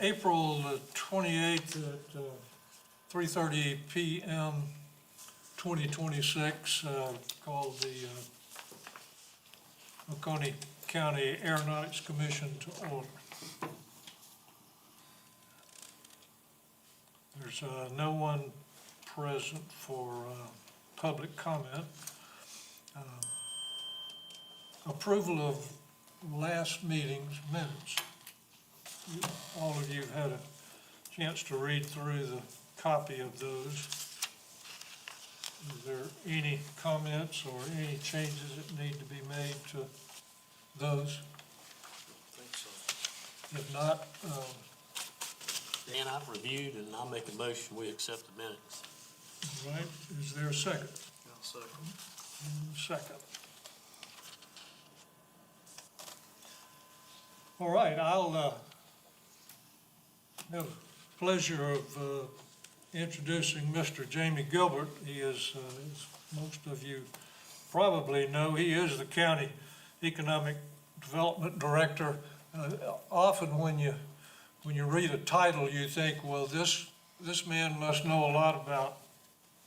April 28th at 3:30 p.m. 2026, called the Oconee County Aeronautics Commission to order. There's no one present for public comment. Approval of last meeting's minutes. All of you had a chance to read through the copy of those. Is there any comments or any changes that need to be made to those? I think so. If not, Dan, I've reviewed and I'll make a motion, we accept the minutes. all right, is there a second? I'll second. Second. All right, I'll have the pleasure of introducing Mr. Jamie Gilbert. He is, as most of you probably know, he is the County Economic Development Director. Often when you read a title, you think, well, this man must know a lot about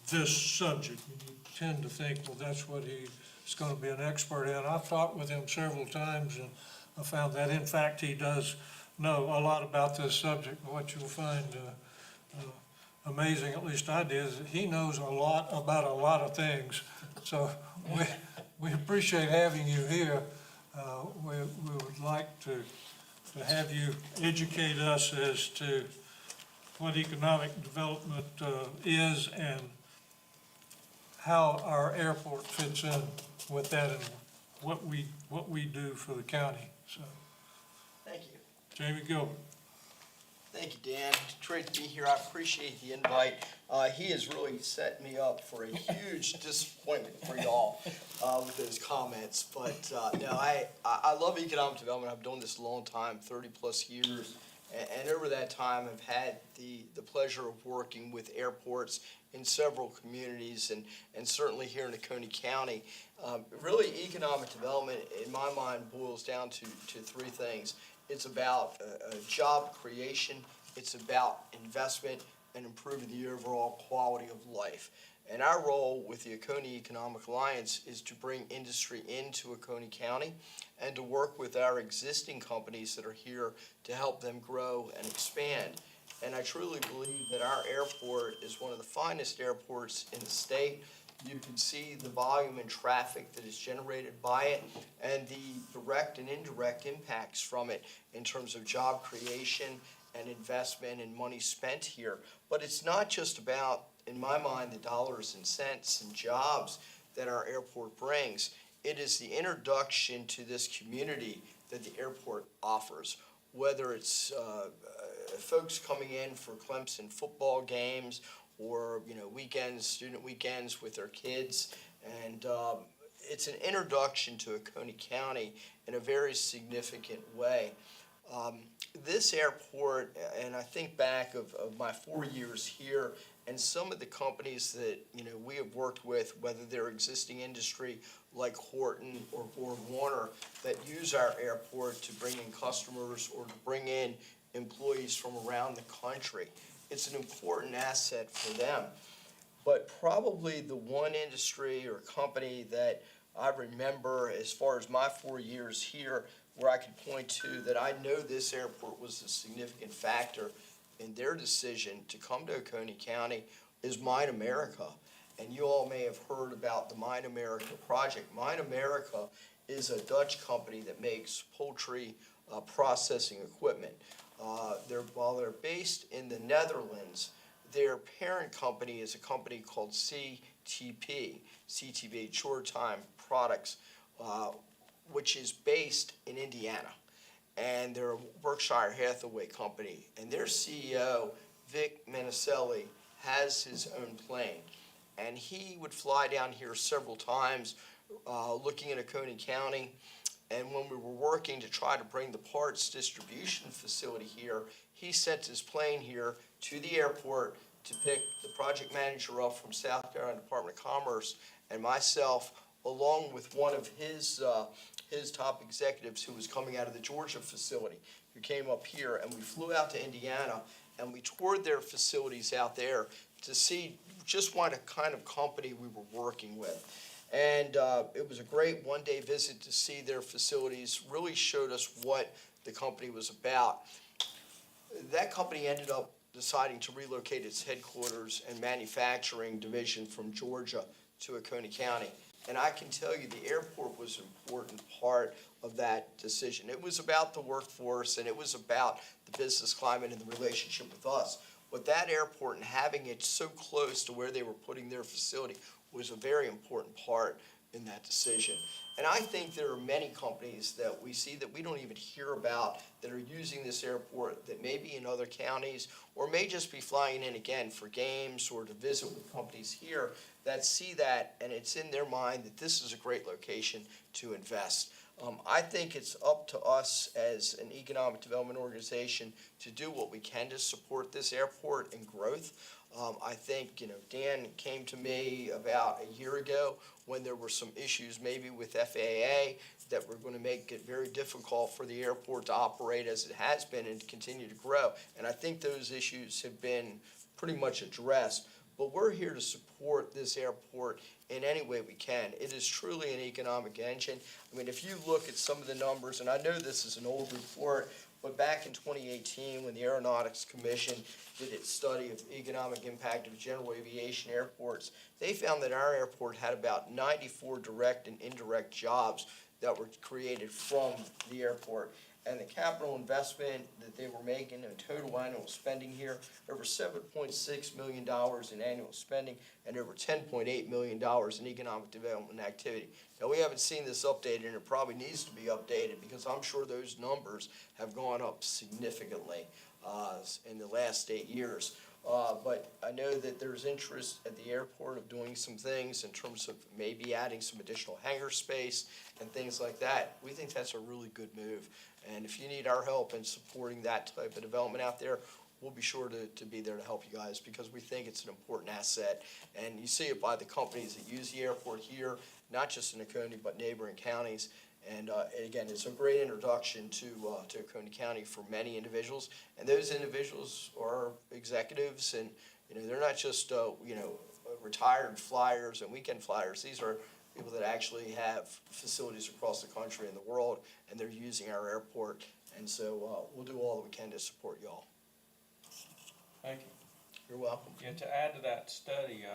this subject. You tend to think, well, that's what he's going to be an expert in. I've talked with him several times, and I found that, in fact, he does know a lot about this subject. What you'll find amazing, at least I did, is that he knows a lot about a lot of things. So we appreciate having you here. We would like to have you educate us as to what economic development is and how our airport fits in with that and what we do for the county. So, Thank you. Jamie Gilbert. Thank you, Dan. It's great to be here. I appreciate the invite. He has really set me up for a huge disappointment for y'all with those comments. But no, I love economic development. I've done this a long time, 30 plus years. And over that time, I've had the pleasure of working with airports in several communities and certainly here in Oconee County. Really, economic development, in my mind, boils down to three things. It's about job creation, it's about investment, and improving the overall quality of life. And our role with the Oconee Economic Alliance is to bring industry into Oconee County and to work with our existing companies that are here to help them grow and expand. And I truly believe that our airport is one of the finest airports in the state. You can see the volume and traffic that is generated by it and the direct and indirect impacts from it in terms of job creation and investment and money spent here. But it's not just about, in my mind, the dollars and cents and jobs that our airport brings. It is the introduction to this community that the airport offers, whether it's folks coming in for Clemson football games or weekends, student weekends with their kids, and it's an introduction to Oconee County in a very significant way. This airport, and I think back of my 4 years here, and some of the companies that we have worked with, whether they're existing industry like Horton or Borg Warner, that use our airport to bring in customers or to bring in employees from around the country. It's an important asset for them. But probably the one industry or company that I remember as far as my 4 years here where I could point to that I know this airport was a significant factor in their decision to come to Oconee County is Mine America. And you all may have heard about the Mine America project. Mine America is a Dutch company that makes poultry processing equipment. While they're based in the Netherlands, their parent company is a company called CTP, Short Time Products, which is based in Indiana. And they're a Berkshire Hathaway company. And their CEO, Vic Minicelli, has his own plane. And he would fly down here several times looking at Oconee County. And when we were working to try to bring the parts distribution facility here, he sent his plane here to the airport to pick the project manager up from South Carolina Department of Commerce and myself, along with one of his top executives who was coming out of the Georgia facility. who came up here, and we flew out to Indiana, and we toured their facilities out there to see just what kind of company we were working with. And it was a great one-day visit to see their facilities, really showed us what the company was about. That company ended up deciding to relocate its headquarters and manufacturing division from Georgia to Oconee County. And I can tell you, the airport was an important part of that decision. It was about the workforce, and it was about the business climate and the relationship with us. But that airport and having it so close to where they were putting their facility was a very important part in that decision. And I think there are many companies that we see that we don't even hear about that are using this airport that may be in other counties or may just be flying in again for games or to visit with companies here that see that, and it's in their mind that this is a great location to invest. I think it's up to us as an economic development organization to do what we can to support this airport and growth. I think, Dan came to me about a year ago when there were some issues maybe with FAA that were going to make it very difficult for the airport to operate as it has been and to continue to grow. And I think those issues have been pretty much addressed. But we're here to support this airport in any way we can. It is truly an economic engine. I mean, if you look at some of the numbers, and I know this is an old report, but back in 2018, when the Aeronautics Commission did its study of economic impact of general aviation airports, they found that our airport had about 94 direct and indirect jobs that were created from the airport. And the capital investment that they were making in total annual spending here, over $7.6 million in annual spending and over $10.8 million in economic development activity. Now, we haven't seen this updated, and it probably needs to be updated because I'm sure those numbers have gone up significantly in the last 8 years. But I know that there's interest at the airport of doing some things in terms of maybe adding some additional hangar space and things like that. We think that's a really good move. And if you need our help in supporting that type of development out there, we'll be sure to be there to help you guys because we think it's an important asset. And you see it by the companies that use the airport here, not just in Oconee, but neighboring counties. And again, it's a great introduction to Oconee County for many individuals. And those individuals are executives, and they're not just retired flyers and weekend flyers. These are people that actually have facilities across the country and the world, and they're using our airport. And so we'll do all that we can to support y'all. Thank you. You're welcome. Yeah, to add to that study,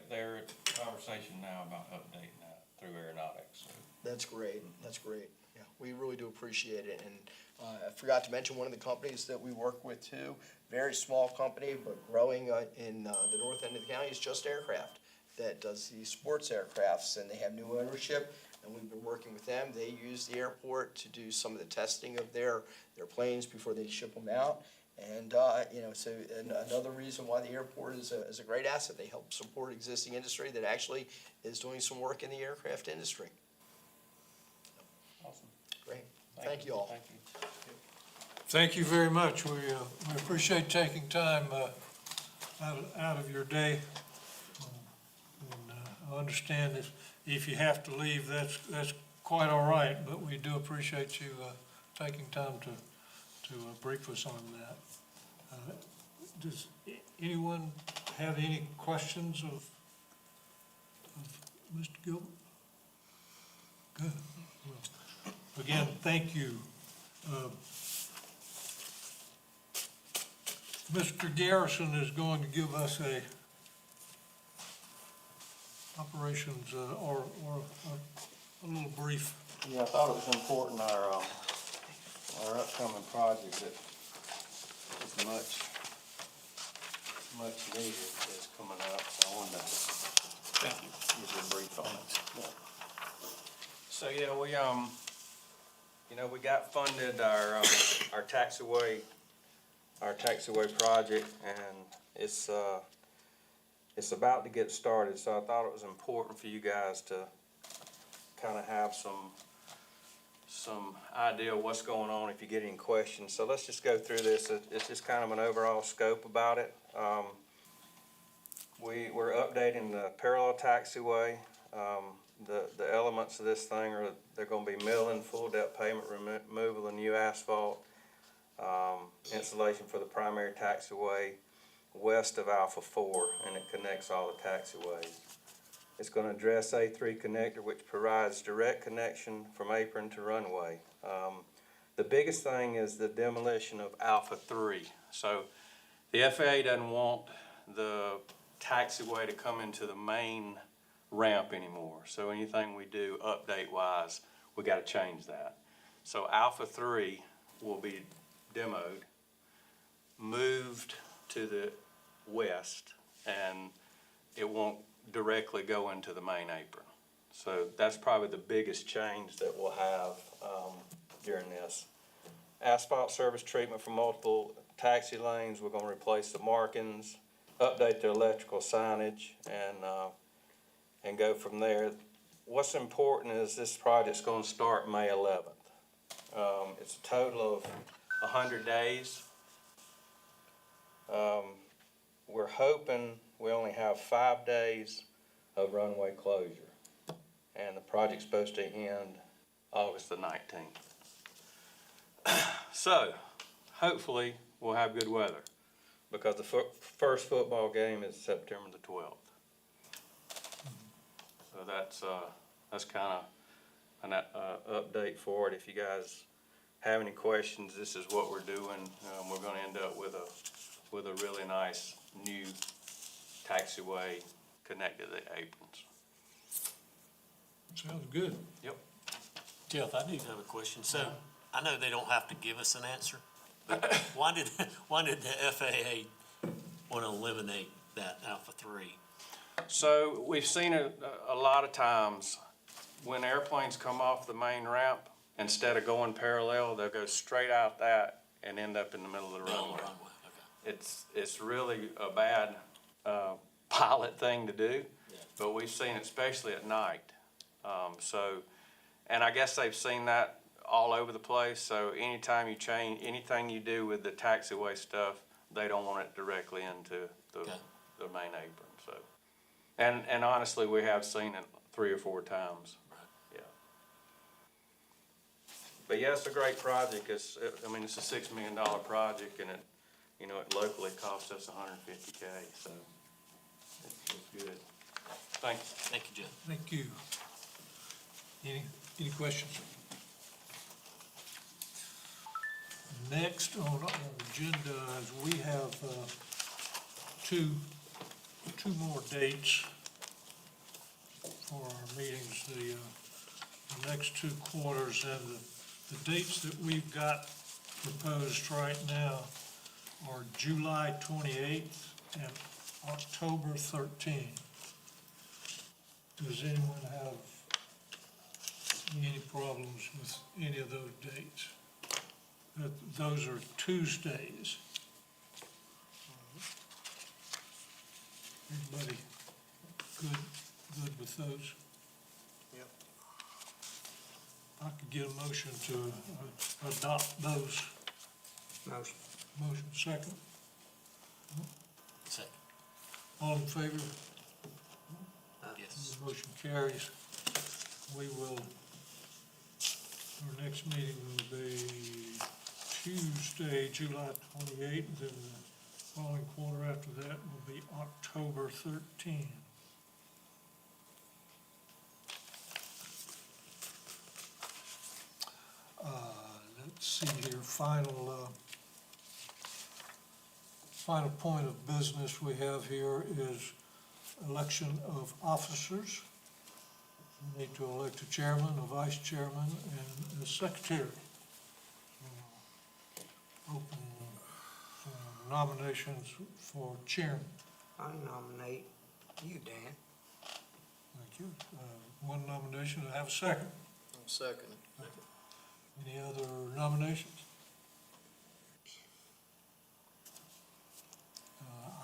they're in conversation now about updating that through Aeronautics. That's great. That's great. Yeah, we really do appreciate it. And I forgot to mention one of the companies that we work with too, very small company, but growing in the north end of the county is Just Aircraft that does the sports aircrafts, and they have new ownership, and we've been working with them. They use the airport to do some of the testing of their planes before they ship them out. And, so another reason why the airport is a great asset. They help support existing industry that actually is doing some work in the aircraft industry. Awesome. Great. Thank you all. Thank you. Thank you very much. We appreciate taking time out of your day. And I understand if you have to leave, that's quite all right, but we do appreciate you taking time to brief us on that. Does anyone have any questions of Mr. Gilbert? Good. Well, again, thank you. Mr. Garrison is going to give us a operations or a little brief. Yeah, I thought it was important, our upcoming project that is much needed is coming up, so I wanted to Thank you. give you a brief on it. So, yeah, we got funded our taxiway project, and it's about to get started, so I thought it was important for you guys to kind of have some idea of what's going on if you get any questions. So let's just go through this. It's just kind of an overall scope about it. We're updating the parallel taxiway. The elements of this thing they're going to be milling, full depth pavement removal, and new asphalt. installation for the primary taxiway west of Alpha 4, and it connects all the taxiways. It's going to address A3 connector, which provides direct connection from apron to runway. The biggest thing is the demolition of Alpha 3. So the FAA doesn't want the taxiway to come into the main ramp anymore. So anything we do update-wise, we got to change that. So Alpha 3 will be demoed, moved to the west, and it won't directly go into the main apron. So that's probably the biggest change that we'll have during this. Asphalt surface treatment for multiple taxi lanes. We're going to replace the markings, update the electrical signage, and go from there. What's important is this project's going to start May 11th. It's a total of 100 days. We're hoping we only have 5 days of runway closure, and the project's supposed to end August the 19th. So, hopefully, we'll have good weather, because the first football game is September the 12th. So that's kind of an update for it. If you guys have any questions, this is what we're doing. We're going to end up with a really nice new taxiway connected to the aprons. Sounds good. Yep. Jeff, I do have a question. So, I know they don't have to give us an answer, but why did the FAA want to eliminate that Alpha 3? So we've seen it a lot of times when airplanes come off the main ramp, instead of going parallel, they'll go straight out that and end up in the middle of the runway. Okay. It's really a bad pilot thing to do, Yeah. but we've seen it especially at night. And I guess they've seen that all over the place, so anytime you change, anything you do with the taxiway stuff, they don't want it directly into the main apron, so. And honestly, we have seen it 3 or 4 times. Right. Yeah. But yeah, it's a great project. It's a $6 million project, and it locally cost us $150K, so it's good. Thank you. Thank you, Jeff. Thank you. Any questions? Next on our agenda is we have two more dates for our meetings, the next 2 quarters, and the dates that we've got proposed right now are July 28th and October 13th. Does anyone have any problems with any of those dates? Those are Tuesdays. Everybody good with those? Yep. I could get a motion to adopt those. Motion. Motion second. Second. All in favor? Yes. The motion carries. We will, our next meeting will be Tuesday, July 28th, and then the following quarter after that will be October 13th. Let's see here, final point of business we have here is election of officers. We need to elect a chairman, a vice chairman, and a secretary. Open nominations for chairman. I nominate you, Dan. Thank you. One nomination, I have a second. Second. Any other nominations?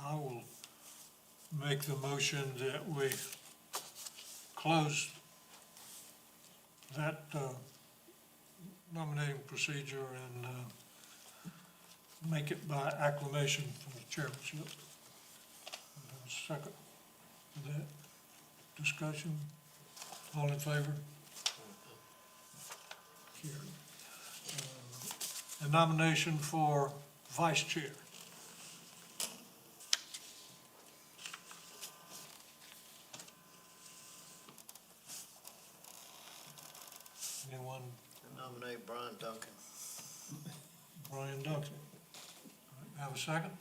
I will make the motion that we close that nominating procedure and make it by acclamation for the chairmanship. Second for that discussion. All in favor? Carried. a nomination for vice chair. Anyone? Nominate Brian Duncan. Brian Duncan. All right, have a second?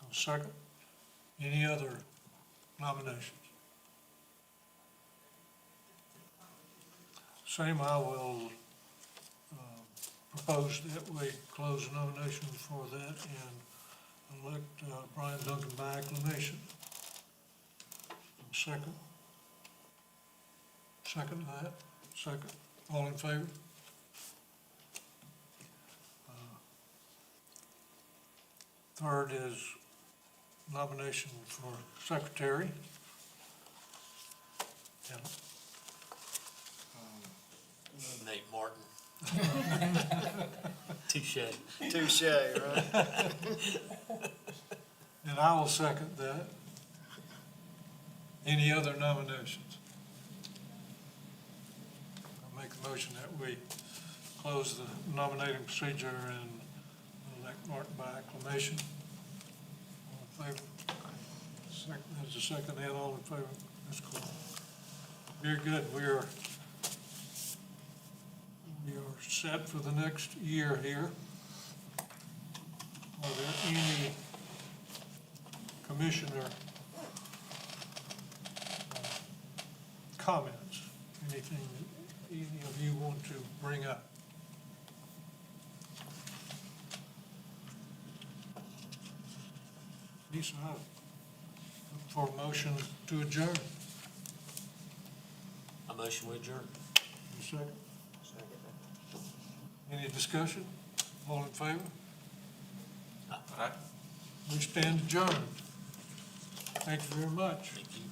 A second. Any other nominations? Same, I will propose that we close nominations for that and elect Brian Duncan by acclamation. Second? Second to that? Second. All in favor? Third is nomination for secretary. And, Nate Martin. Touche. Touche, right? and I will second that. Any other nominations? I'll make a motion that we close the nominating procedure and elect Martin by acclamation. All in favor? Second, there's a second, and all in favor? That's cool. Very good. We are set for the next year here. Are there any commissioner comments? Anything that any of you want to bring up? Lisa, I look for a motion to adjourn. A motion we adjourn. Any second? Any discussion? All in favor? We stand adjourned. Thank you very much. Thank you.